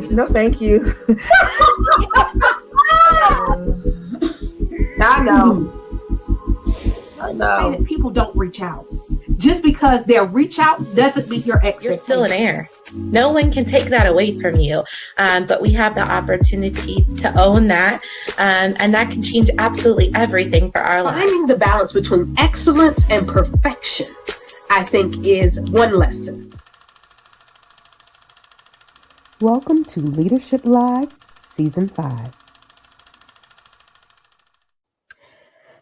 No, thank you. I know. I Say that know. people don't reach out. Just because they'll reach out doesn't meet your You're still an expectations. heir. No one can take that away from you. But we have the opportunity to own that. And that can change absolutely everything for our lives. Finding the balance between excellence and perfection, I think, is one lesson. Welcome to Leadership Live, Season 5.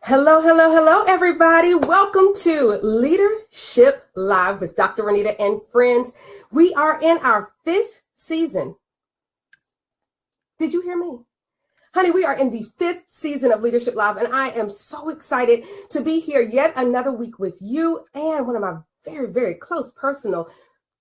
Hello, everybody. Welcome to Leadership Live with Dr. Renita and friends. We are in our 5th season. Did you hear me? Honey, we are in the 5th season of Leadership Live, and I am so excited to be here yet another week with you and one of my very, very close personal,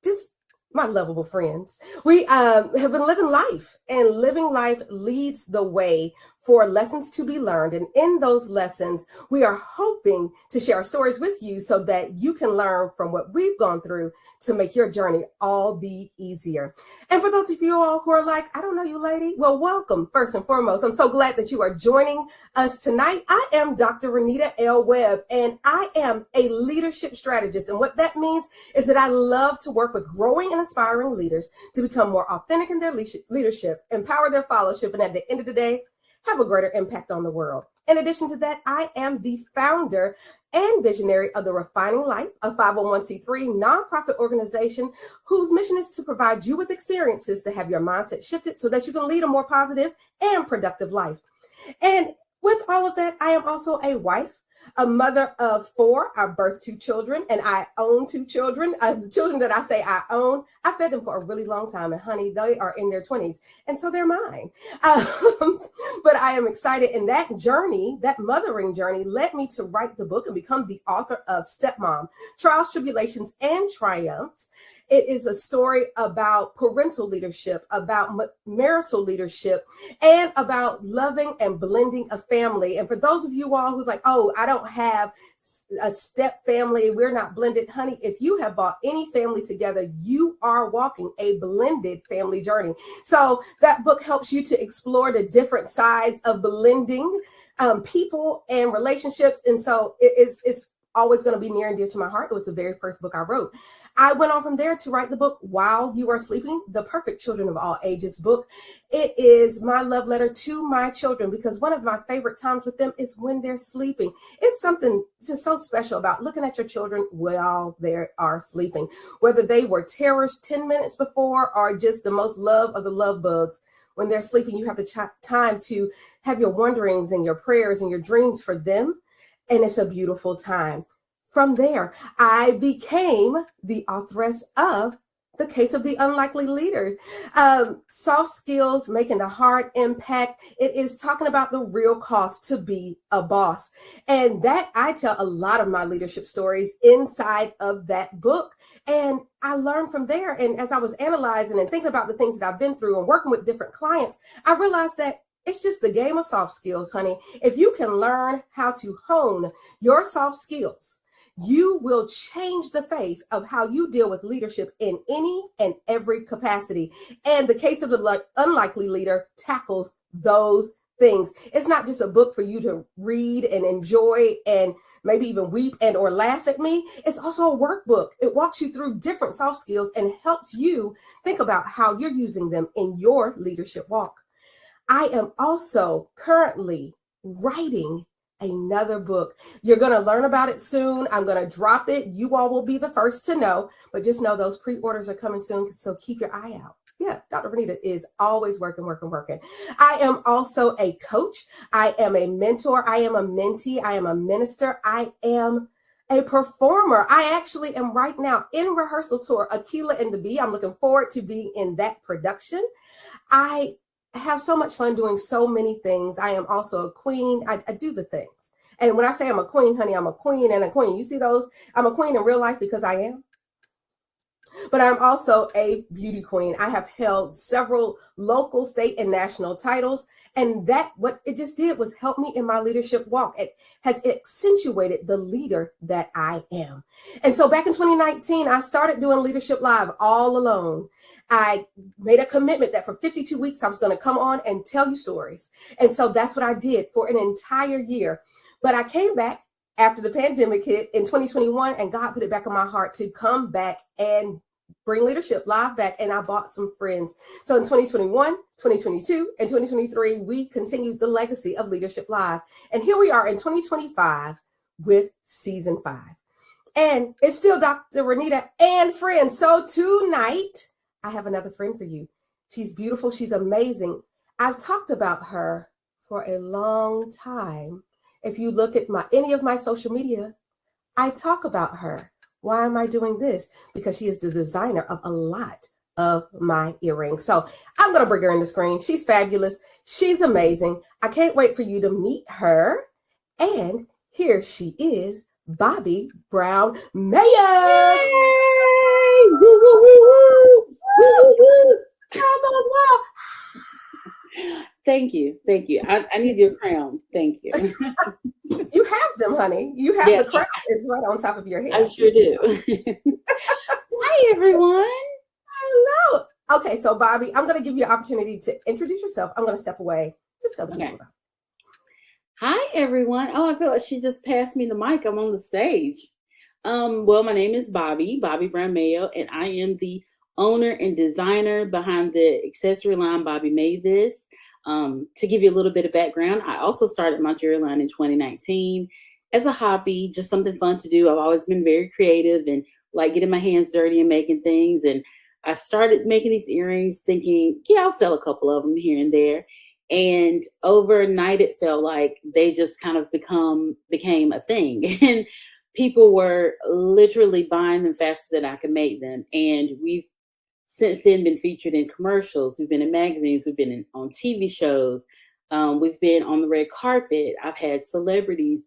just my lovable friends. We have been living life, and living life leads the way for lessons to be learned. And in those lessons, we are hoping to share our stories with you so that you can learn from what we've gone through to make your journey all the easier. And for those of you all who are like, I don't know you, lady, well, welcome first and foremost. I'm so glad that you are joining us tonight. I am Dr. Renita L. Webb, and I am a leadership strategist. And what that means is that I love to work with growing and inspiring leaders to become more authentic in their leadership, empower their followership, and at the end of the day, have a greater impact on the world. In addition to that, I am the founder and visionary of the Refining Life, a 501c3 nonprofit organization whose mission is to provide you with experiences to have your mindset shifted so that you can lead a more positive and productive life. And with all of that, I am also a wife, a mother of 4. I birthed 2 children, and I own 2 children. The children that I say I own, I fed them for a really long time. And honey, they are in their 20s. And so they're mine. But I am excited. And that journey, that mothering journey, led me to write the book and become the author of Stepmom, Trials, Tribulations, and Triumphs. It is a story about parental leadership, about marital leadership, and about loving and blending a family. And for those of you all who's like, oh, I don't have a step family, we're not blended. Honey, if you have brought any family together, you are walking a blended family journey. So that book helps you to explore the different sides of blending people and relationships. And so it's always going to be near and dear to my heart. It was the very first book I wrote. I went on from there to write the book While You Are Sleeping, the Perfect Children of All Ages book. It is my love letter to my children because one of my favorite times with them is when they're sleeping. It's something just so special about looking at your children while they are sleeping, whether they were terrors 10 minutes before or just the most love of the love bugs. When they're sleeping, you have the time to have your wonderings and your prayers and your dreams for them. And it's a beautiful time. From there, I became the authoress of The Case of the Unlikely Leader. Soft skills, making a hard impact. It is talking about the real cost to be a boss. And that I tell a lot of my leadership stories inside of that book. And I learned from there. And as I was analyzing and thinking about the things that I've been through and working with different clients, I realized that it's just the game of soft skills, honey. If you can learn how to hone your soft skills, you will change the face of how you deal with leadership in any and every capacity. And The Case of the Unlikely Leader tackles those things. It's not just a book for you to read and enjoy and maybe even weep and or laugh at me. It's also a workbook. It walks you through different soft skills and helps you think about how you're using them in your leadership walk. I am also currently writing another book. You're going to learn about it soon. I'm going to drop it. You all will be the first to know, but just know those pre-orders are coming soon. So keep your eye out. Yeah, Dr. Renita is always working. I am also a coach. I am a mentor. I am a mentee. I am a minister. I am a performer. I actually am right now in rehearsal for Aquila and the Bee. I'm looking forward to being in that production. I have so much fun doing so many things. I am also a queen. I do the things. And when I say I'm a queen, honey, I'm a queen and a queen. You see those? I'm a queen in real life because I am. But I'm also a beauty queen. I have held several local, state, and national titles. And that, what it just did was help me in my leadership walk. It has accentuated the leader that I am. And so back in 2019, I started doing Leadership Live all alone. I made a commitment that for 52 weeks, I was going to come on and tell you stories. And so that's what I did for an entire year. But I came back after the pandemic hit in 2021, and God put it back on my heart to come back and bring Leadership Live back. And I bought some friends. So in 2021, 2022, and 2023, we continued the legacy of Leadership Live. And here we are in 2025 with season 5. And it's still Dr. Renita and friends. So tonight, I have another friend for you. She's beautiful. She's amazing. I've talked about her for a long time. If you look at any of my social media, I talk about her. Why am I doing this? Because she is the designer of a lot of my earrings. So I'm going to bring her in the screen. She's fabulous. She's amazing. I can't wait for you to meet her. And here she is, Bobbi Brown-Mayo. Yay! Woo, woo, woo, woo. Woo, woo, How well? woo. Thank you. I need your crown. Thank you. You have them, honey. You have the crown. It's right on top of your head. I sure do. Hi, everyone. Hello. Okay, so Bobbi, I'm going to give you an opportunity to introduce yourself. I'm going to step away. Just tell the people about it. Hi, everyone. Oh, I feel like she just passed me the mic. I'm on the stage. Well, my name is Bobbi Brown-Mayo, and I am the owner and designer behind the accessory line Bobbi Made This. To give you a little bit of background, I also started my jewelry line in 2019 as a hobby, just something fun to do. I've always been very creative and like getting my hands dirty and making things. And I started making these earrings thinking, yeah, I'll sell a couple of them here and there. And overnight, it felt like they just kind of became a thing. And people were literally buying them faster than I could make them. And we've since then been featured in commercials. We've been in magazines. We've been on TV shows. We've been on the red carpet. I've had celebrities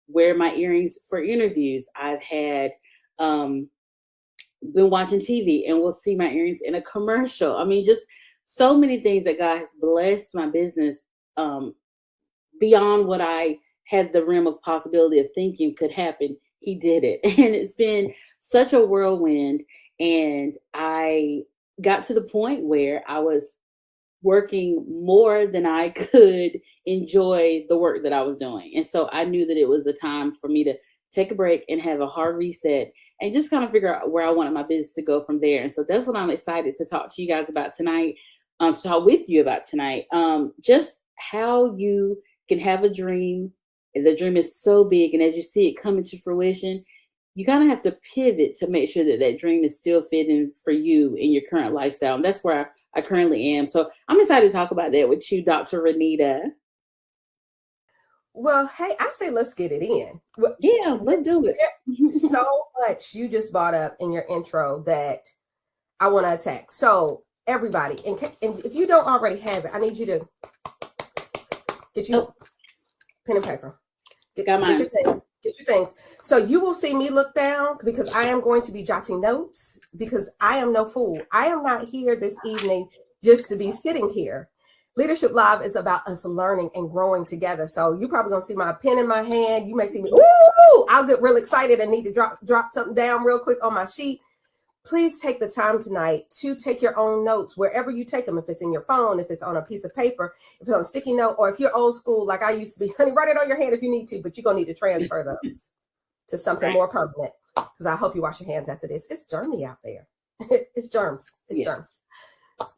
wear my earrings for interviews. I've had been watching TV and will see my earrings in a commercial. I mean, just so many things that God has blessed my business beyond what I had the realm of possibility of thinking could happen. He did it. And it's been such a whirlwind. And I got to the point where I was working more than I could enjoy the work that I was doing. And so I knew that it was a time for me to take a break and have a hard reset and just kind of figure out where I wanted my business to go from there. And so that's what I'm excited to talk to you guys about tonight, to talk with you about tonight. Just how you can have a dream. The dream is so big. And as you see it coming to fruition, you kind of have to pivot to make sure that that dream is still fitting for you in your current lifestyle. And that's where I currently am. So I'm excited to talk about that with you, Dr. Renita. Well, hey, I say let's get it in. Yeah, let's do it. So much you just brought up in your intro that I want to attack. So everybody, and if you don't already have it, I need you to get you pen and paper. Get your things. So you will see me look down because I am going to be jotting notes because I am no fool. I am not here this evening just to be sitting here. Leadership Live is about us learning and growing together. So you're probably going to see my pen in my hand. You may see me, ooh, I'll get real excited and need to drop something down real quick on my sheet. Please take the time tonight to take your own notes wherever you take them. If it's in your phone, if it's on a piece of paper, if it's on a sticky note, or if you're old school like I used to be, honey, write it on your hand if you need to, but you're going to need to transfer those to something more permanent because I hope you wash your hands after this. It's germy out there. It's germs. It's germs.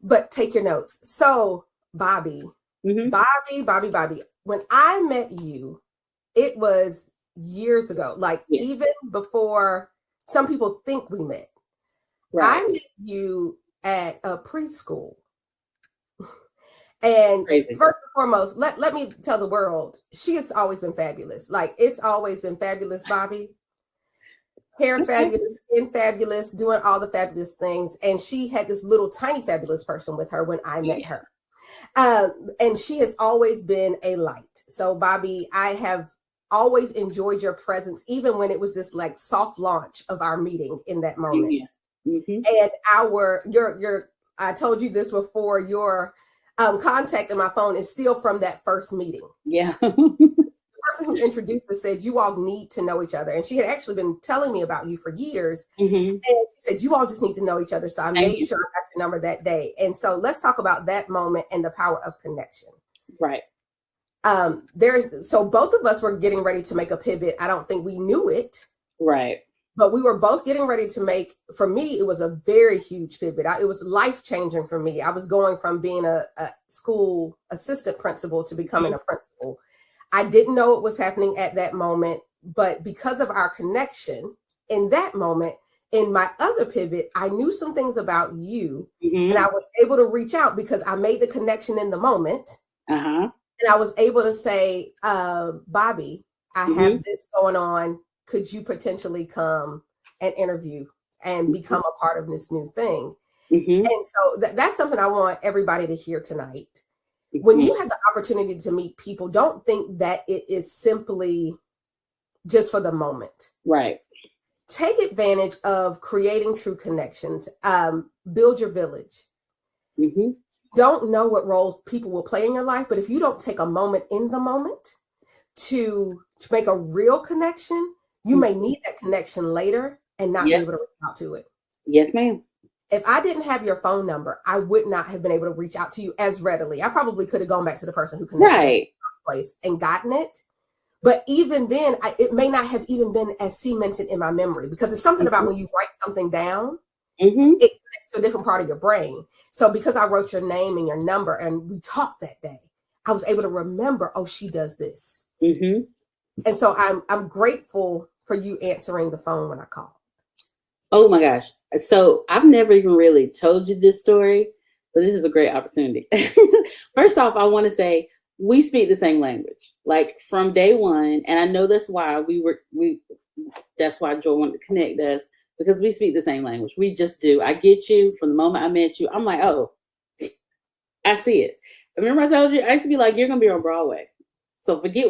But take your notes. So Bobbi, Bobbi, when I met you, it was years ago, like even before some people think we met. Right. I met you at a preschool. And first and foremost, let me tell the world, she has always been fabulous. Like, it's always been fabulous, Bobbi. Hair fabulous, skin fabulous, doing all the fabulous things. And she had this little tiny fabulous person with her when I met her. And she has always been a light. So, Bobbi, I have always enjoyed your presence, even when it was this like soft launch of our meeting in that moment. Mm-hmm. And your I told you this before, your contact in my phone is still from that first meeting. Yeah. The person who introduced us said, you all need to know each other. And she had actually been telling me about you for years. Mm-hmm. And she said, you all just need to know each other. So I made sure I got your number that day. And so let's talk about that moment and the power of connection. Right. So both of us were getting ready to make a pivot. I don't think we knew it. Right. But we were both getting ready to make, for me, it was a very huge pivot. It was life-changing for me. I was going from being a school assistant principal to becoming a principal. I didn't know it was happening at that moment, but because of our connection in that moment, in my other pivot, I knew some things about you, and I was able to reach out because I made the connection in the moment. Uh-huh. And I was able to say, Bobbi, I have this going on. Could you potentially come and interview and become a part of this new thing? And so that's something I want everybody to hear tonight. When you have the opportunity to meet people, don't think that it is simply just for the moment. Right. Take advantage of creating true connections. Build your village. Don't know what roles people will play in your life, but if you don't take a moment in the moment to make a real connection, you may need that connection later and not be able to reach out to it. Yes, ma'am. If I didn't have your phone number, I would not have been able to reach out to you as readily. I probably could have gone back to the person who connected us in the first place and gotten it. But even then, it may not have even been as cemented in my memory, because it's something about when you write something down, it connects to a different part of your brain. So because I wrote your name and your number and we talked that day, I was able to remember, oh, she does this. And so I'm grateful for you answering the phone when I called. Oh my gosh. So I've never even really told you this story, but this is a great opportunity. First off, I want to say we speak the same language, like from day one. And I know that's why that's why Joy wanted to connect us, because we speak the same language. We just do. I get you from the moment I met you. I'm like, oh, I see it. Remember I told you, I used to be like, you're going to be on Broadway. So forget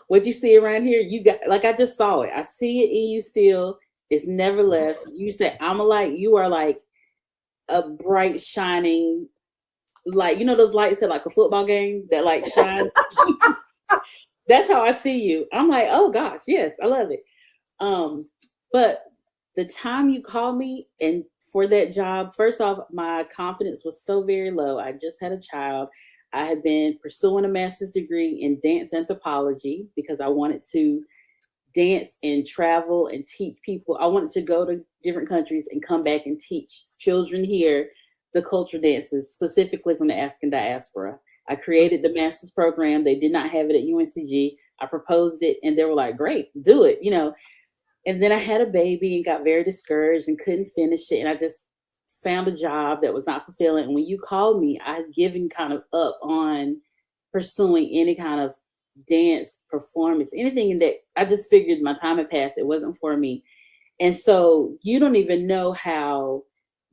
what you see around here. You got, like, I just saw it. I see it in you still. It's never left. You said, I'm a light. You are like a bright, shining, like, you know, those lights at like a football game that like shine. That's how I see you. I'm like, oh gosh, yes, I love it. But the time you called me and for that job, first off, my confidence was so very low. I just had a child. I had been pursuing a master's degree in dance anthropology because I wanted to dance and travel and teach people. I wanted to go to different countries and come back and teach children here the culture dances, specifically from the African diaspora. I created the master's program. They did not have it at UNCG. I proposed it and they were like, great, do it, you know. And then I had a baby and got very discouraged and couldn't finish it. And I just found a job that was not fulfilling. And when you called me, I had given kind of up on pursuing any kind of dance performance, anything in that. I just figured my time had passed. It wasn't for me. And so you don't even know how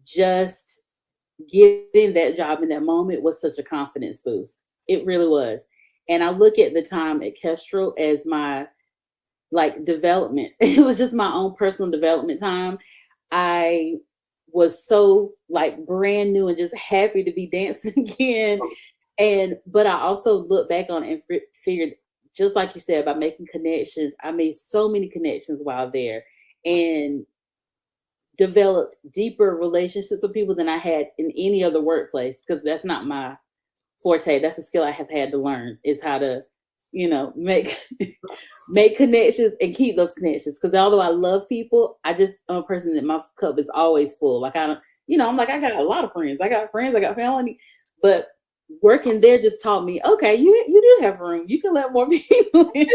just getting that job in that moment was such a confidence boost. It really was. And I look at the time at Kestrel as my like development. It was just my own personal development time. I was so like brand new and just happy to be dancing again. But I also look back on it and figured, just like you said, about making connections. I made so many connections while there and developed deeper relationships with people than I had in any other workplace, because that's not my forte. That's a skill I have had to learn, is how to, you know, make connections and keep those connections. Because although I love people, I'm a person that my cup is always full. Like I don't, you know, I'm like, I got a lot of friends. I got family, but working there just taught me, okay, you do have room. You can let more people in.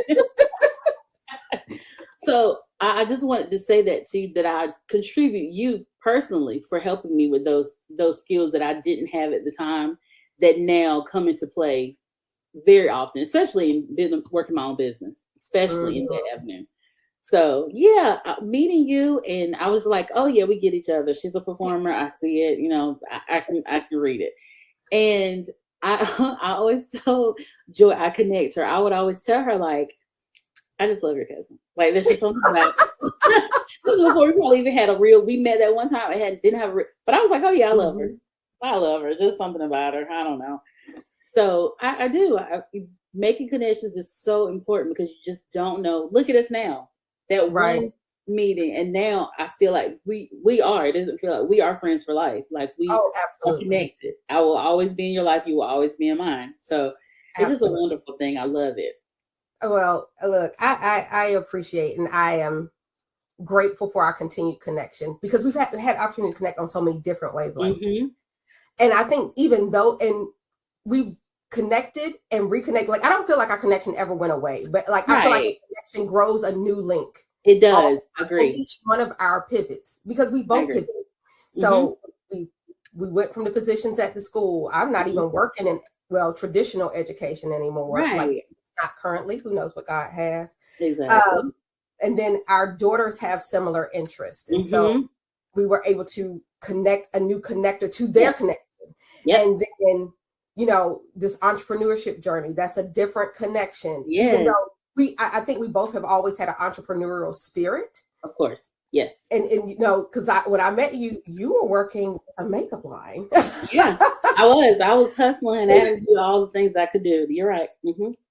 So I just wanted to say that to you, that I contribute you personally for helping me with those skills that I didn't have at the time, that now come into play very often, especially in business, working my own business, especially in that avenue. So yeah, meeting you, and I was like, oh yeah, we get each other. She's a performer. I see it. You know, I can read it. And I always told Joy, I connect her. I would always tell her, like, I just love your cousin. Like, there's just something about it. This is before we probably even had a real, we met that one time. Didn't have a but I was like, oh yeah, I love her. I love her. Just something about her. I don't know. So I do. Making connections is so important because you just don't know. Look at us now. That one meeting, and now I feel like we are. It doesn't feel like we are friends for life. Like we are connected. I will always be in your life. You will always be in mine. So it's just a wonderful thing. I love it. Well, look, I appreciate and I am grateful for our continued connection because we've had opportunity to connect on so many different wavelengths. And I think even though, and we've connected and reconnected, like I don't feel like our connection ever went away, but like I feel like a connection grows a new link. It does. Agree. Each one of our pivots because we both pivoted. So we went from the positions at the school. I'm not even working in traditional education anymore. Right. Like not currently. Who knows what God has? Exactly. And then our daughters have similar interests, and so we were able to connect a new connector to their connection. And then, you know, this entrepreneurship journey, that's a different connection. Even though I think we both have always had an entrepreneurial spirit. Of course. Yes. And you know, because when I met you, you were working a makeup line. Yeah, I was hustling and do all the things I could do. You're right.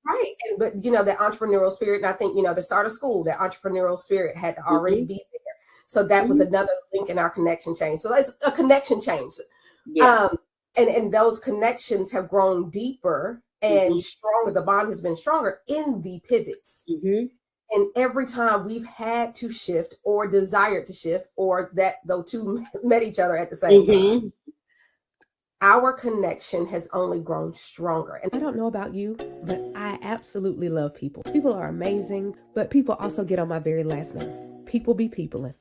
Right. But, you know, that entrepreneurial spirit, and I think, you know, to start a school, that entrepreneurial spirit had to already be there. So that was another link in our connection chain. So it's a connection change. Yeah. And those connections have grown deeper and stronger. The bond has been stronger in the pivots. And every time we've had to shift or desired to shift, or that though two met each other at the same time, our connection has only grown stronger. And I don't know about you, but I absolutely love people. People are amazing, but people also get on my very last nerve. People be peopling.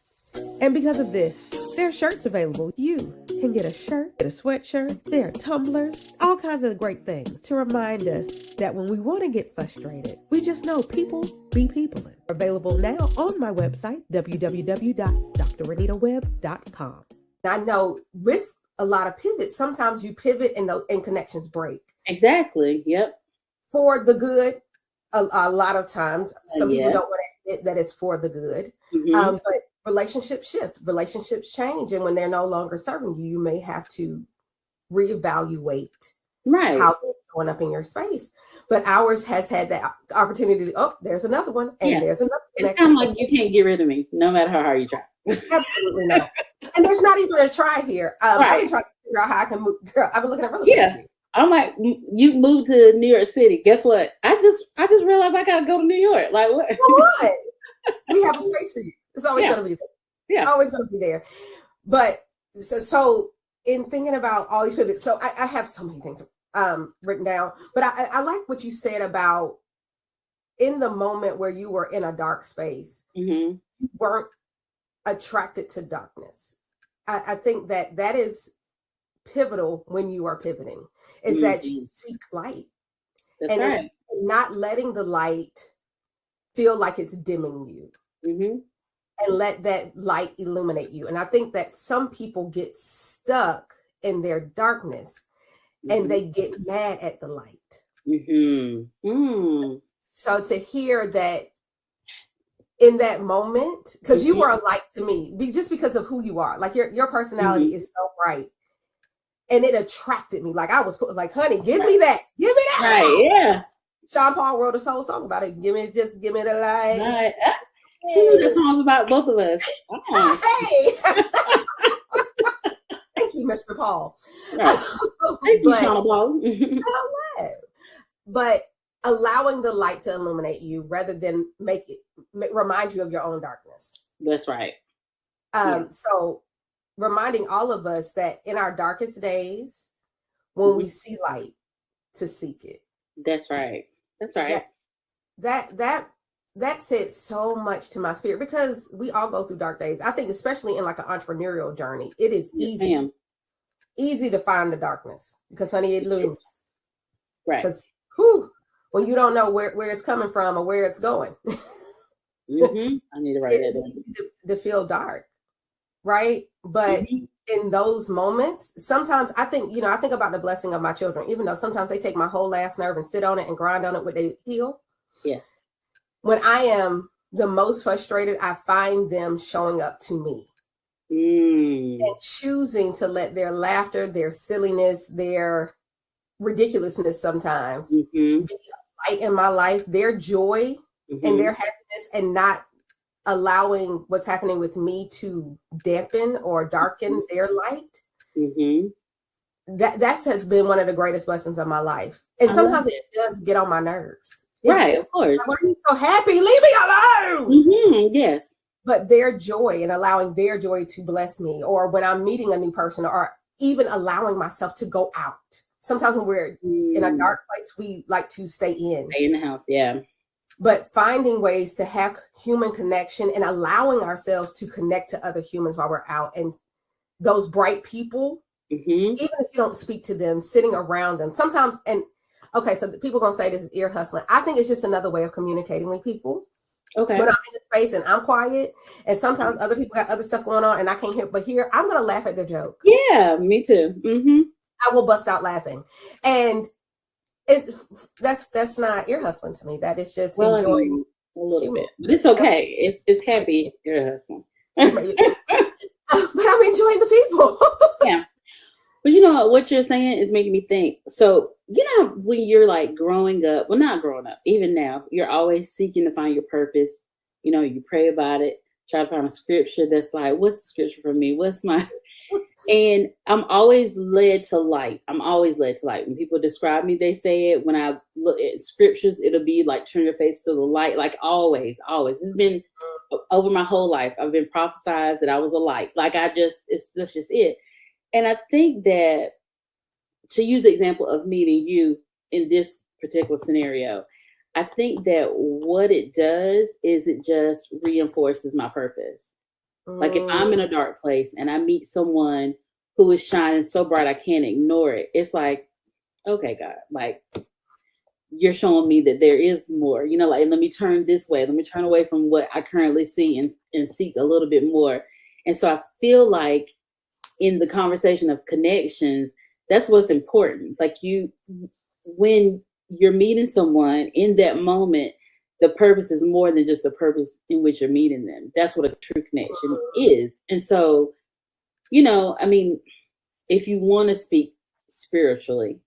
And because of this, there are shirts available. You can get a shirt, get a sweatshirt, there are tumblers, all kinds of great things to remind us that when we want to get frustrated, we just know people be peopling. Available now on my website, www.drrenitaweb.com. I know with a lot of pivots, sometimes you pivot and connections break. Exactly. Yep. For the good, a lot of times, some people don't want to admit that it's for the good. But relationships shift, relationships change, and when they're no longer serving you, you may have to reevaluate how they're showing up in your space. But ours has had that opportunity to, there's another one, and there's another connection. It's kind of like you can't get rid of me, no matter how hard you try. Absolutely not. And there's not even a try here. I've been trying to figure out how I can move. Girl, I've been looking at real estate. I'm like, you moved to New York City. Guess what? I just realized I gotta go to New York. Like what? Come on. We have a space for you. It's always gonna be there. It's always gonna be there. But so in thinking about all these pivots, so I have so many things written down. But I like what you said about in the moment where you were in a dark space, you weren't attracted to darkness. I think that is pivotal when you are pivoting, is that you seek light. That's right. Not letting the light feel like it's dimming you, and let that light illuminate you. And I think that some people get stuck in their darkness and they get mad at the light. So to hear that in that moment, because you were a light to me, just because of who you are, like your personality is so bright, and it attracted me. Like I was like, honey, give me that. Right, yeah. Sean Paul wrote a whole song about it. Give me the light. Right. This song's about both of us. Hey. Thank you, Mr. Paul. Right. Thank you, Sean Paul. But allowing the light to illuminate you rather than remind you of your own darkness. That's right. So reminding all of us that in our darkest days, when we see light, to seek it. That's right. That's right. That said so much to my spirit, because we all go through dark days. I think especially in like an entrepreneurial journey, it is easy to find the darkness because, honey, it looms. Right. Because when you don't know where it's coming from or where it's going. I need to write that down. To feel dark, right? But in those moments, sometimes I think about the blessing of my children, even though sometimes they take my whole last nerve and sit on it and grind on it with their heel. Yeah. when I am the most frustrated, I find them showing up to me and choosing to let their laughter, their silliness, their ridiculousness sometimes be a light in my life, their joy and their happiness, and not allowing what's happening with me to dampen or darken their light. That has been one of the greatest blessings of my life. And sometimes it does get on my nerves. Right, of course. Why are you so happy? Leave me alone. Yes. But their joy and allowing their joy to bless me, or when I'm meeting a new person, or even allowing myself to go out. Sometimes when we're in a dark place, we like to stay in the house. Yeah. But finding ways to have human connection and allowing ourselves to connect to other humans while we're out, and those bright people, even if you don't speak to them, sitting around them sometimes. And okay, so people gonna say this is ear hustling. I think it's just another way of communicating with people. Okay. When I'm in the space and I'm quiet, and sometimes other people got other stuff going on and I can't hear, but here I'm gonna laugh at their joke. Yeah, me too. I will bust out laughing, and that's not ear hustling to me. That is just enjoying a little bit, but it's okay. It's happy ear hustling. But I'm enjoying the people. Yeah. But you know what you're saying is making me think. So, you know, when you're like growing up, well, not growing up, even now, you're always seeking to find your purpose. You know, you pray about it, try to find a scripture that's like, what's the scripture for me? What's my, and I'm always led to light. I'm always led to light. When people describe me, they say it. When I look at scriptures, it'll be like, turn your face to the light. Like always. It's been over my whole life. I've been prophesied that I was a light. Like that's just it. And I think that, to use the example of meeting you in this particular scenario, I think that what it does is it just reinforces my purpose. Like if I'm in a dark place and I meet someone who is shining so bright I can't ignore it, it's like, okay, God, like you're showing me that there is more, you know, like let me turn this way, let me turn away from what I currently see and seek a little bit more. And so I feel like in the conversation of connections, that's what's important. Like when you're meeting someone in that moment, the purpose is more than just the purpose in which you're meeting them. That's what a true connection is. And so, you know, I mean, if you want to speak spiritually,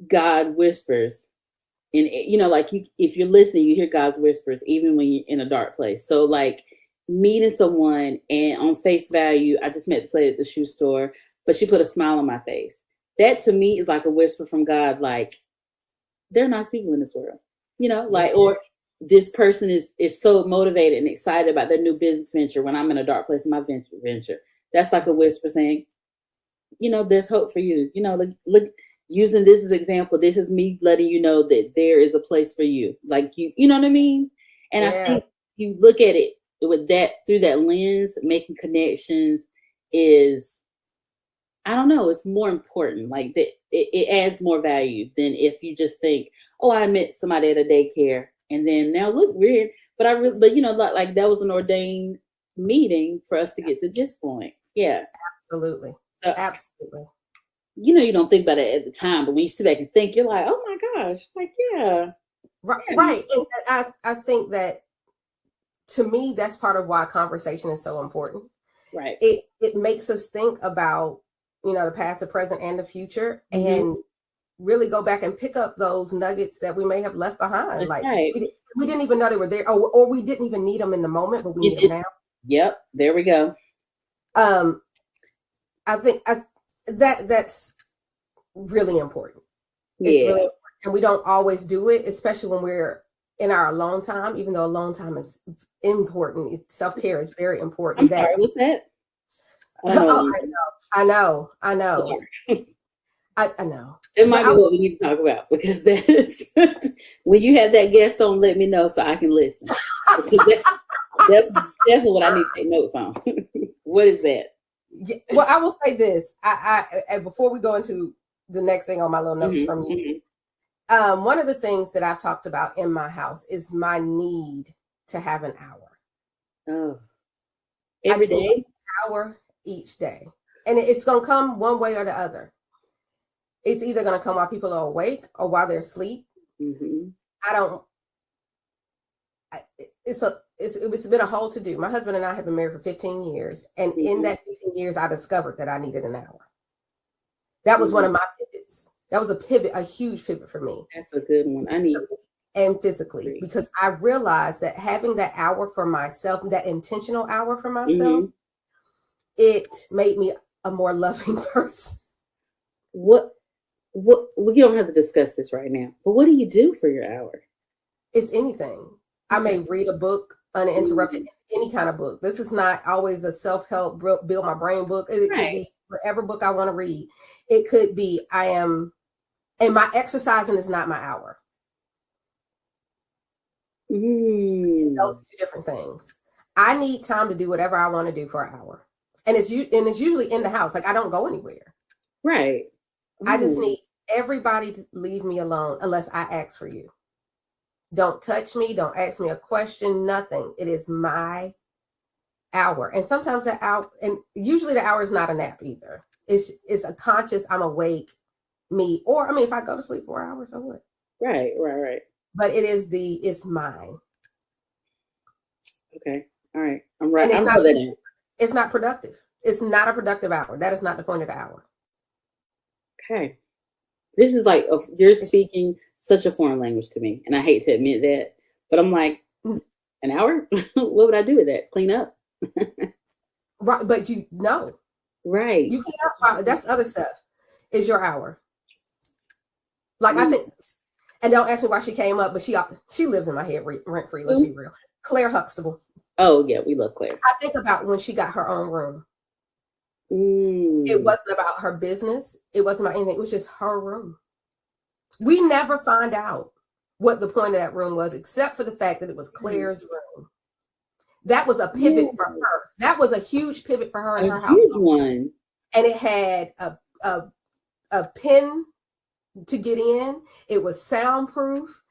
God whispers. And, you know, like if you're listening, you hear God's whispers, even when you're in a dark place. So like, meeting someone and on face value, I just met this lady at the shoe store, but she put a smile on my face. That to me is like a whisper from God, like there are nice people in this world, you know, like, or this person is so motivated and excited about their new business venture when I'm in a dark place in my venture. That's like a whisper saying, you know, there's hope for you. You know, look, using this as an example, this is me letting you know that there is a place for you. Like you know what I mean? And I think you look at it with that through that lens, making connections is, I don't know, it's more important. Like that, it adds more value than if you just think, oh, I met somebody at a daycare and then now look weird, but you know, like that was an ordained meeting for us to get to this point. Yeah, absolutely. So, absolutely. You know, you don't think about it at the time, but when you sit back and think, you're like, oh my gosh, like right. And I think that, to me, that's part of why conversation is so important. Right. It makes us think about, you know, the past, the present, and the future, and really go back and pick up those nuggets that we may have left behind. That's like right. we didn't even know they were there, or we didn't even need them in the moment, but we need them now. Yep. There we go. I think that's really important. It's really important. And we don't always do it, especially when we're in our alone time, even though alone time is important. Self-care is very important. I'm sorry, what's that? I know. I know. I know. It might be what we need to talk about, because that is when you have that guest on, let me know so I can listen. That's definitely what I need to take notes on. What is that? Yeah, well, I will say this. I before we go into the next thing on my little notes from you. One of the things that I've talked about in my house is my need to have an hour. Oh, every day? An hour each day. And it's going to come one way or the other. It's either going to come while people are awake or while they're asleep. it's been a whole to do. My husband and I have been married for 15 years. And in that 15 years, I discovered that I needed an hour. That was one of my pivots. That was a huge pivot for me. That's a good one. I need and physically, because I realized that having that hour for myself, that intentional hour for myself, it made me a more loving person. What we don't have to discuss this right now, but what do you do for your hour? It's anything. I may read a book uninterrupted, any kind of book. This is not always a self-help build my brain book. It could be whatever book I want to read. It could be and my exercising is not my hour. Those are two different things. I need time to do whatever I want to do for an hour. And it's usually in the house. Like, I don't go anywhere. Right. I just need everybody to leave me alone unless I ask for you. Don't touch me. Don't ask me a question. Nothing. It is my hour. And sometimes that hour, and usually the hour is not a nap either. It's a conscious, I'm awake me. Or, I mean, if I go to sleep 4 hours, I would. Right. But it's mine. Okay. All right. I'm right. I'm not that in. It's not productive. It's not a productive hour. That is not the point of the hour. Okay. This is like, you're speaking such a foreign language to me. And I hate to admit that, but I'm like, an hour? What would I do with that? Clean up. Right. But you know. Right. You clean up. That's other stuff. Is your hour. Like, I think, and don't ask me why she came up, but she lives in my head rent free. Let's be real. Claire Huxtable. Oh, yeah. We love Claire. I think about when she got her own room. It wasn't about her business. It wasn't about anything. It was just her room. We never find out what the point of that room was, except for the fact that it was Claire's room. That was a pivot for her. That was a huge pivot for her in her house. A huge one. And it had a pin to get in. It was soundproof.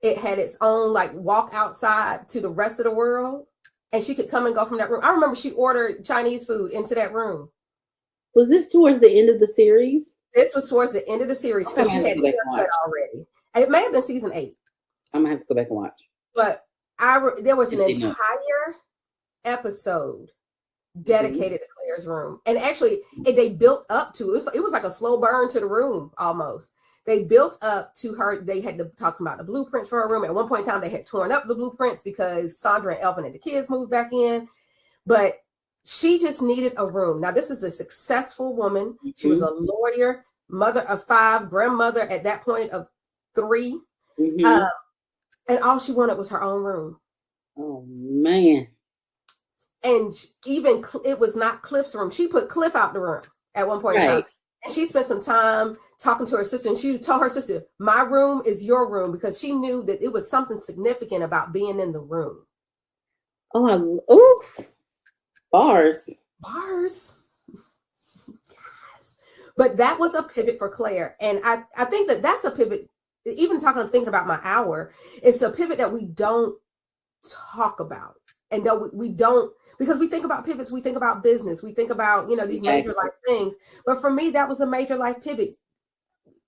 It had its own like walk outside to the rest of the world. And she could come and go from that room. I remember she ordered Chinese food into that room. Was this towards the end of the series? This was towards the end of the series because she had a haircut already. It may have been season 8. I'm gonna have to go back and watch. But there was an entire episode dedicated to Claire's room, and actually, they built up to it. It was like a slow burn to the room almost. They built up to her. They had to talk about the blueprints for her room. At one point in time, they had torn up the blueprints because Sandra and Elvin and the kids moved back in, but she just needed a room. Now, this is a successful woman. She was a lawyer, mother of 5, grandmother at that point of 3. And all she wanted was her own room. Oh, man. And even it was not Cliff's room. She put Cliff out the room at one point in time. And she spent some time talking to her sister. And she told her sister, my room is your room, because she knew that it was something significant about being in the room. Bars. Yes. But that was a pivot for Claire. And I think that's a pivot. Even thinking about my hour, it's a pivot that we don't talk about. And that we don't, because we think about pivots, we think about business, we think about, these major life things. But for me, that was a major life pivot.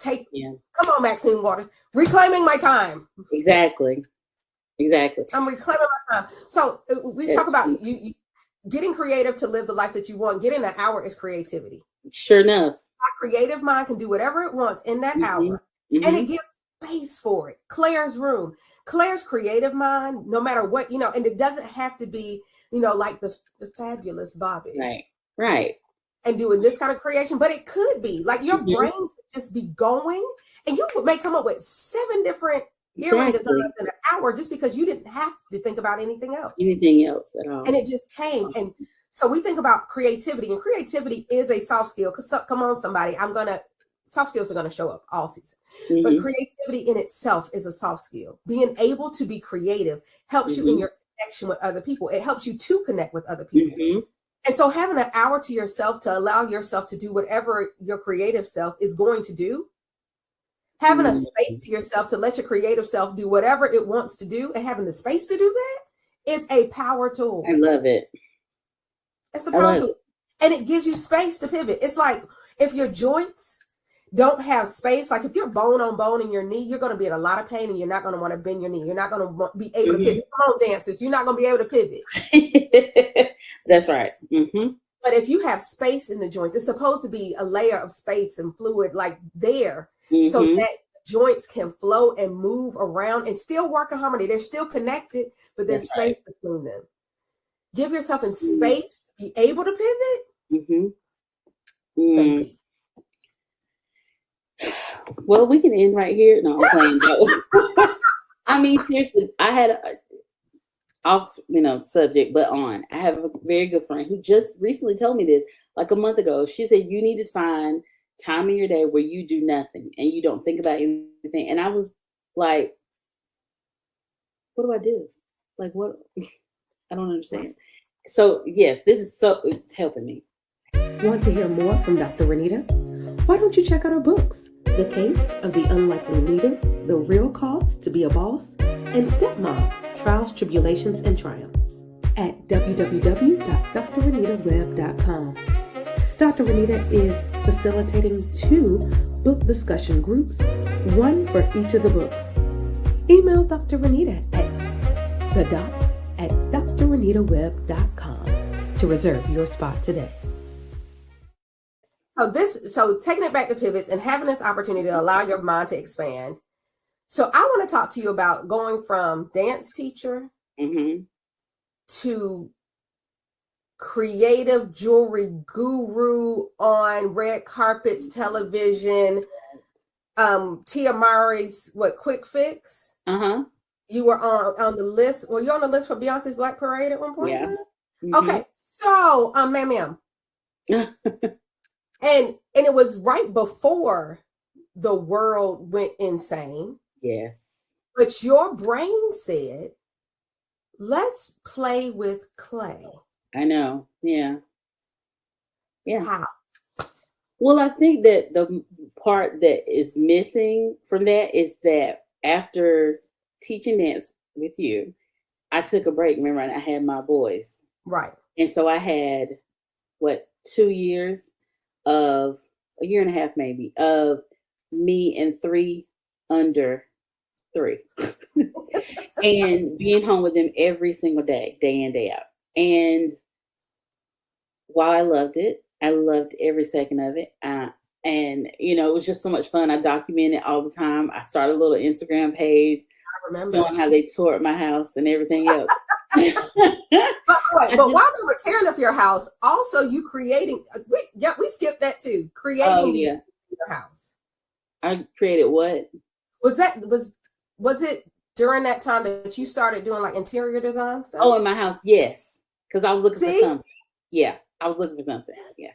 Come on, Maxine Waters, reclaiming my time. Exactly. I'm reclaiming my time. So we talk about you getting creative to live the life that you want. Getting an hour is creativity. Sure enough. My creative mind can do whatever it wants in that hour. And it gives space for it. Claire's room. Claire's creative mind, no matter what, and it doesn't have to be, like the fabulous Bobbi. Right. And doing this kind of creation, but it could be like your brain could just be going, and you may come up with 7 different earring designs in an hour just because you didn't have to think about anything else at all. And it just came. And so we think about creativity, and creativity is a soft skill. Because come on, somebody, soft skills are going to show up all season. But creativity in itself is a soft skill. Being able to be creative helps you in your connection with other people. It helps you to connect with other people. And so having an hour to yourself to allow yourself to do whatever your creative self is going to do, having a space to yourself to let your creative self do whatever it wants to do, and having the space to do that is a power tool. I love it. It's a power tool. And it gives you space to pivot. It's like if your joints don't have space, like if you're bone on bone in your knee, you're going to be in a lot of pain and you're not going to want to bend your knee. You're not going to be able to pivot. Come on, dancers. You're not going to be able to pivot. That's right. Mm-hmm. But if you have space in the joints, it's supposed to be a layer of space and fluid like there so that joints can flow and move around and still work in harmony. They're still connected, but there's space between them. Give yourself in space to be able to pivot. Baby. Well, we can end right here. No, I'm playing though. I mean, seriously, I had a off, subject, but on. I have a very good friend who just recently told me this, like a month ago. She said, you need to find time in your day where you do nothing and you don't think about anything. And I was like, what do I do? Like, what? I don't understand. So, yes, this is it's helping me. Want to hear more from Dr. Renita? Why don't you check out her books? The Case of the Unlikely Leader, The Real Cost to Be a Boss, and Stepmom, Trials, Tribulations, and Triumphs at www.drrenitaweb.com. Dr. Renita is facilitating 2 book discussion groups, 1 for each of the books. Email Dr. Renita at drrenitaweb.com to reserve your spot today. So taking it back to pivots and having this opportunity to allow your mind to expand. So I want to talk to you about going from dance teacher to creative jewelry guru on red carpets, television, Tia Mowry's Quick Fix. You were on the list. Were you on the list for Beyonce's Black Parade at one point? Yeah. Okay. So, ma'am. And it was right before the world went insane. Yes. But your brain said, let's play with clay. I know. Yeah. Yeah. How? Well, I think that the part that is missing from that is that after teaching dance with you, I took a break. Remember, I had my boys. Right. And so I had, 2 years of, a year and a half maybe, of me and 3 under 3. And being home with them every single day, day in, day out. And while I loved every second of it. And, it was just so much fun. I documented all the time. I started a little Instagram page. I remember. Showing how they tore up my house and everything else. But while they were tearing up your house, also you creating, we skipped that too. Creating your house. I created what? Was it during that time that you started doing like interior design stuff? Oh, in my house, yes. Because I was looking for something. Yeah, I was looking for something. Yeah,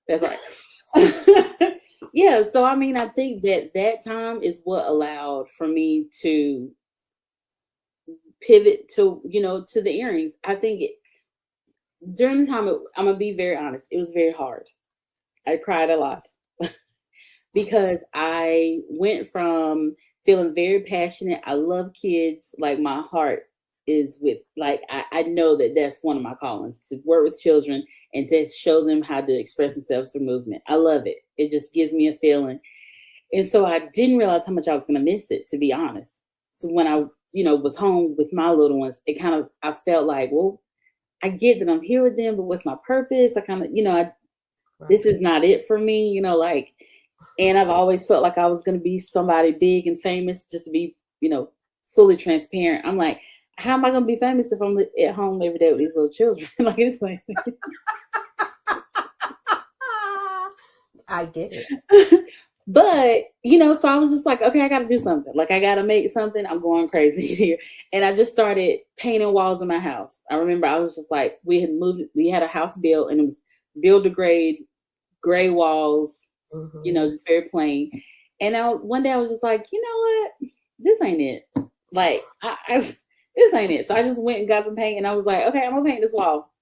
that's right. Yeah, so I mean, I think that time is what allowed for me to pivot to, to the earrings. I think during the time, I'm going to be very honest, it was very hard. I cried a lot because I went from feeling very passionate. I love kids. Like my heart is with, like, I know that that's one of my callings, to work with children and to show them how to express themselves through movement. I love it. It just gives me a feeling. And so I didn't realize how much I was going to miss it, to be honest. So when I, was home with my little ones, I felt like, well, I get that I'm here with them, but what's my purpose? I kind of, this is not it for me, and I've always felt like I was going to be somebody big and famous, just to be, fully transparent. I'm like, how am I going to be famous if I'm at home every day with these little children? Like, it's like, I get it. But, so I was just like, okay, I got to do something. Like, I got to make something. I'm going crazy here. And I just started painting walls in my house. I remember I was just like, we had a house built, and it was build to grade, gray walls, just very plain. And one day I was just like, you know what? This ain't it. Like, this ain't it. So I just went and got some paint, and I was like, okay, I'm going to paint this wall.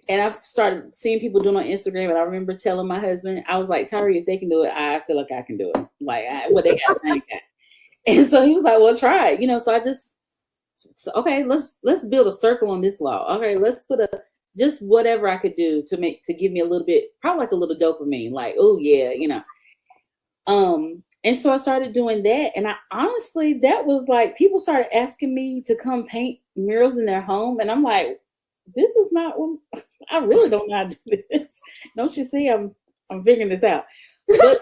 And I started seeing people doing it on Instagram, and I remember telling my husband, I was like, Tyree, if they can do it, I feel like I can do it. Like, what they got, I got. And so he was like, well, try it. So I just, okay, let's build a circle on this wall. Okay, let's put just whatever I could do to give me a little bit, probably like a little dopamine. Like, oh yeah, And so I started doing that. And I honestly, that was like, people started asking me to come paint murals in their home. And I'm like, this is not what I really don't know how to do this. Don't you see? I'm figuring this out. But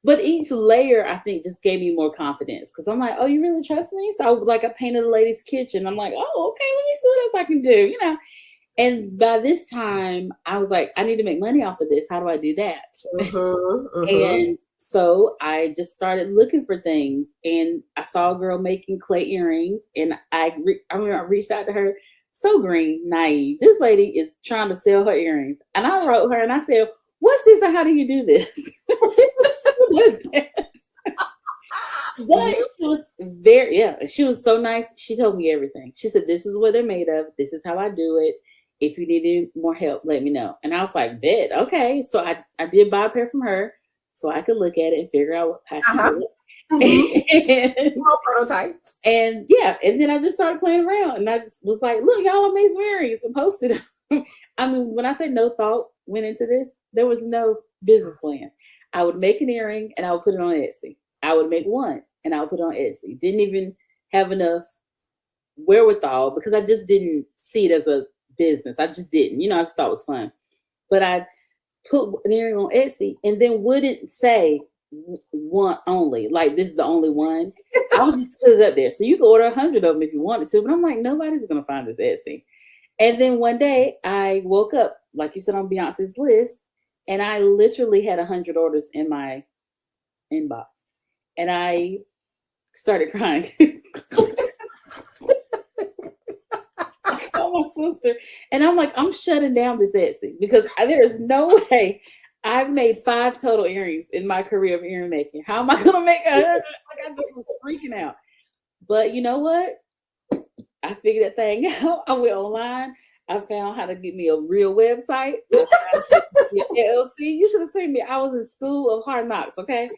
but each layer, I think, just gave me more confidence because I'm like, oh, you really trust me? So I painted a lady's kitchen. I'm like, oh, okay, let me see what else I can do. And by this time, I was like, I need to make money off of this. How do I do that? And so I just started looking for things, and I saw a girl making clay earrings, and I remember I reached out to her, so green, naive. This lady is trying to sell her earrings, and I wrote her and I said, "What's this? And how do you do this?" What is that? But she was she was so nice. She told me everything. She said, "This is what they're made of. This is how I do it. If you need more help, let me know." And I was like, bet, okay. So I did buy a pair from her so I could look at it and figure out how to do it. More prototypes. And then I just started playing around, and I was like, look, y'all, I made some earrings and posted them. I mean, when I say no thought went into this, there was no business plan. I would make an earring and I would put it on Etsy. I would make one and I would put it on Etsy. Didn't even have enough wherewithal because I just didn't see it as a business. I just didn't. I just thought it was fun. But I put an earring on Etsy and then wouldn't say one only, like this is the only one. I would just put it up there. So you could order 100 of them if you wanted to, but I'm like, nobody's going to find this Etsy. And then one day I woke up, like you said, on Beyonce's list, and I literally had 100 orders in my inbox. And I started crying. I called my sister, and I'm like, I'm shutting down this Etsy because there is no way. I've made 5 total earrings in my career of earring making. How am I going to make 100? Like, I just was freaking out. But you know what? I figured that thing out. I went online. I found how to get me a real website. LLC. You should have seen me. I was in school of hard knocks, okay?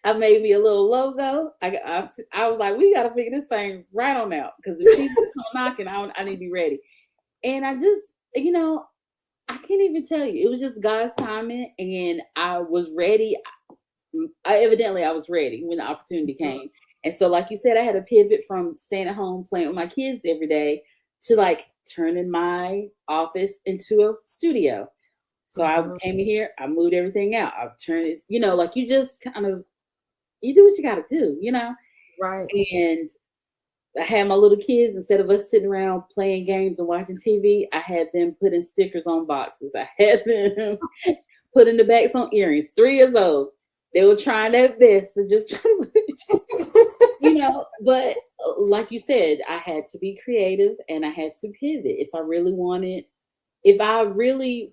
I made me a little logo. I was like, we got to figure this thing right on out because if people come knocking, I need to be ready. And I just, I can't even tell you. It was just God's timing, and I was ready. I was ready when the opportunity came. And so, like you said, I had to pivot from staying at home playing with my kids every day to turning my office into a studio. So I came in here, I moved everything out. I've turned it, you just kind of, you do what you got to do, Right. And I had my little kids, instead of us sitting around playing games and watching TV, I had them putting stickers on boxes. I had them putting the backs on earrings, 3 years old. They were trying their best to just try to, but like you said, I had to be creative and I had to pivot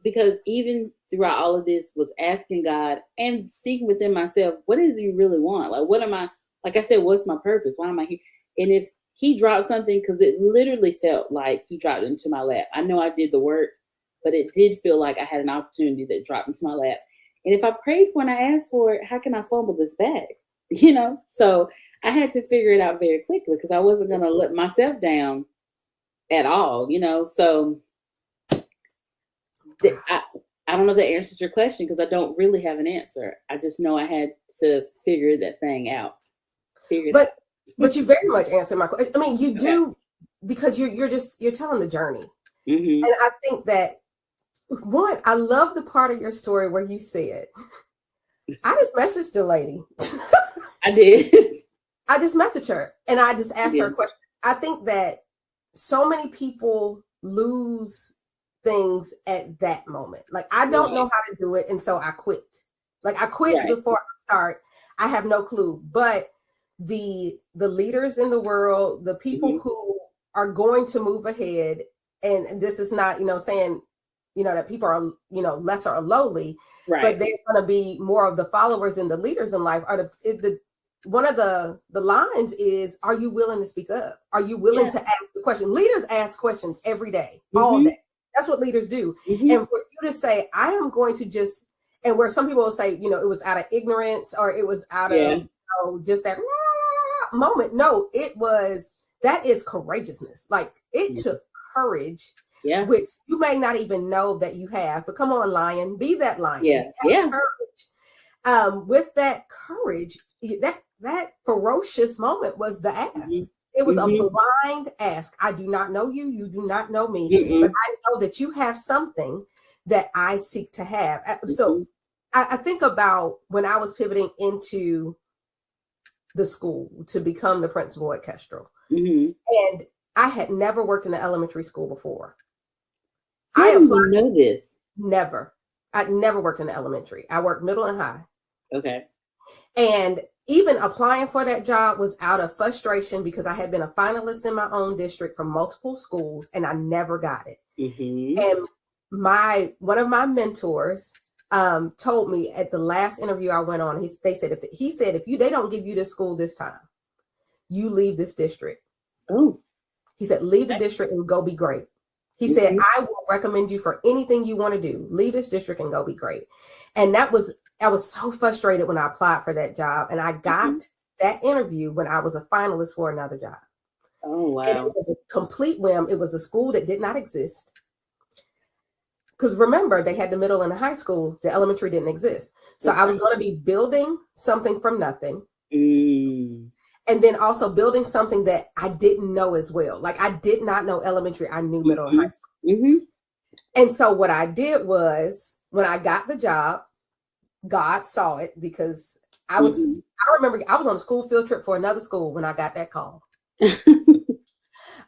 because even throughout all of this was asking God and seeking within myself, what does he really want? Like, what am I, like I said, what's my purpose? Why am I here? And if he dropped something, because it literally felt like he dropped it into my lap. I know I did the work, but it did feel like I had an opportunity that dropped into my lap. And if I prayed for and I asked for it, how can I fumble this bag? So I had to figure it out very quickly because I wasn't going to let myself down at all, So I don't know if that answers your question because I don't really have an answer. I just know I had to figure that thing out. But you very much answered my question. I mean, you do, because you're telling the journey. Mm-hmm. And I think that, one, I love the part of your story where you said, I just messaged the lady. I did. I just messaged her and I just asked her a question. I think that so many people lose things at that moment. Like, I don't know how to do it. And so I quit. Like, I quit before I start. I have no clue. But the leaders in the world, the people who are going to move ahead, and this is not, saying, that people are, lesser or lowly, but they're going to be more of the followers and the leaders in life. Are one of the lines is, are you willing to speak up? Are you willing to ask the question? Leaders ask questions every day, all day. That's what leaders do. Mm-hmm. And for you to say, I am going to just, and where some people will say, it was out of ignorance or it was out of just that moment. No, that is courageousness. Like, it took courage. Yeah. which you may not even know that you have. But come on, lion, be that lion. Yeah. Have Yeah. courage. With that courage, that ferocious moment was the ask. Mhm. It was Mhm. a blind ask. I do not know you. You do not know me. Mm-mm. But I know that you have something that I seek to have. So Mhm. I think about when I was pivoting into the school to become the principal at Kestrel. Mhm. And I had never worked in an elementary school before. See, I I didn't applied, even know this. never. I'd never worked in the elementary. I worked middle and high. Okay. And even applying for that job was out of frustration because I had been a finalist in my own district from multiple schools and I never got it. Mhm. And one of my mentors told me at the last interview I went on, they said if they don't give you this school this time, you leave this district. Oh. He said, leave the district and go be great. He said, Mhm. I will recommend you for anything you want to do. Leave this district and go be great. And I was so frustrated when I applied for that job. And I got Mhm. that interview when I was a finalist for another job. Oh, And it wow. was a complete whim. It was a school that did not exist. Because remember, they had the middle and the high school. The elementary didn't exist. So I was going to be building something from nothing. Mm. And then also building something that I didn't know as well. Like I did not know elementary. I knew middle and high school. Mm-hmm. And so what I did was when I got the job, God saw it because I remember I was on a school field trip for another school when I got that call.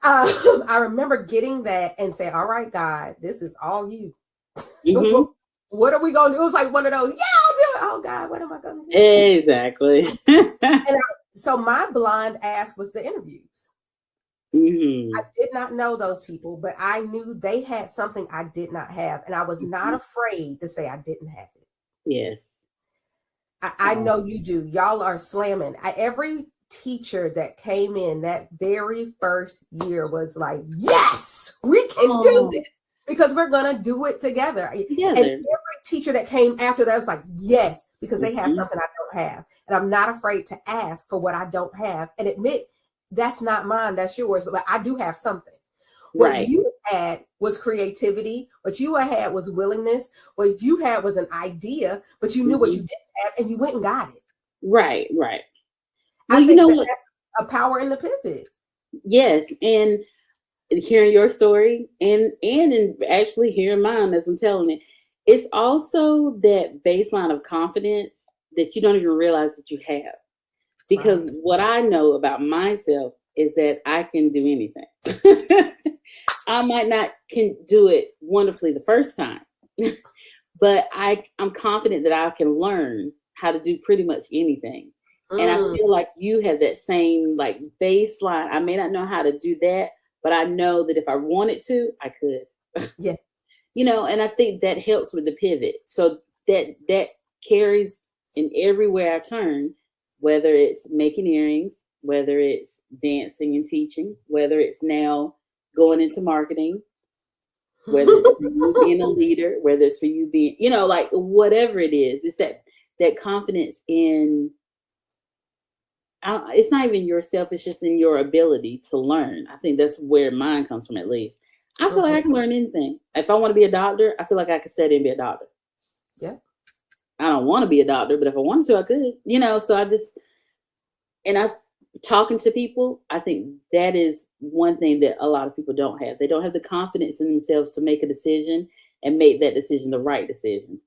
I remember getting that and saying, all right, God, this is all you. Mm-hmm. What are we going to do? It was like one of those, yeah, I'll do it. Oh God, what am I going to do? Exactly. So my blind ask was the interviews. Mm-hmm. I did not know those people, but I knew they had something I did not have. And I was not afraid to say I didn't have it. Yes. I know you do. Y'all are slamming. Every teacher that came in that very first year was like, yes, we can do this because we're going to do it together. And every teacher that came after that was like, yes, because they have something I don't have. And I'm not afraid to ask for what I don't have and admit that's not mine, that's yours, but I do have something. What you had was creativity. What you had was willingness. What you had was an idea, but you knew what you didn't have and you went and got it. Right. Well, I think that's a power in the pivot. Yes. And hearing your story and in actually hearing mine as I'm telling it, it's also that baseline of confidence that you don't even realize that you have. Because what I know about myself is that I can do anything. I might not can do it wonderfully the first time, but I'm confident that I can learn how to do pretty much anything. And I feel like you have that same like baseline. I may not know how to do that, but I know that if I wanted to, I could. Yeah. And I think that helps with the pivot. So that carries in everywhere I turn, whether it's making earrings, whether it's dancing and teaching, whether it's now going into marketing, whether it's for you being a leader, whether it's for you being, like whatever it is, it's that confidence in, it's not even yourself, it's just in your ability to learn. I think that's where mine comes from, at least. I feel like I can learn anything. If I want to be a doctor, I feel like I could study and be a doctor. Yeah. I don't want to be a doctor, but if I wanted to, I could, so talking to people, I think that is one thing that a lot of people don't have. They don't have the confidence in themselves to make a decision and make that decision the right decision.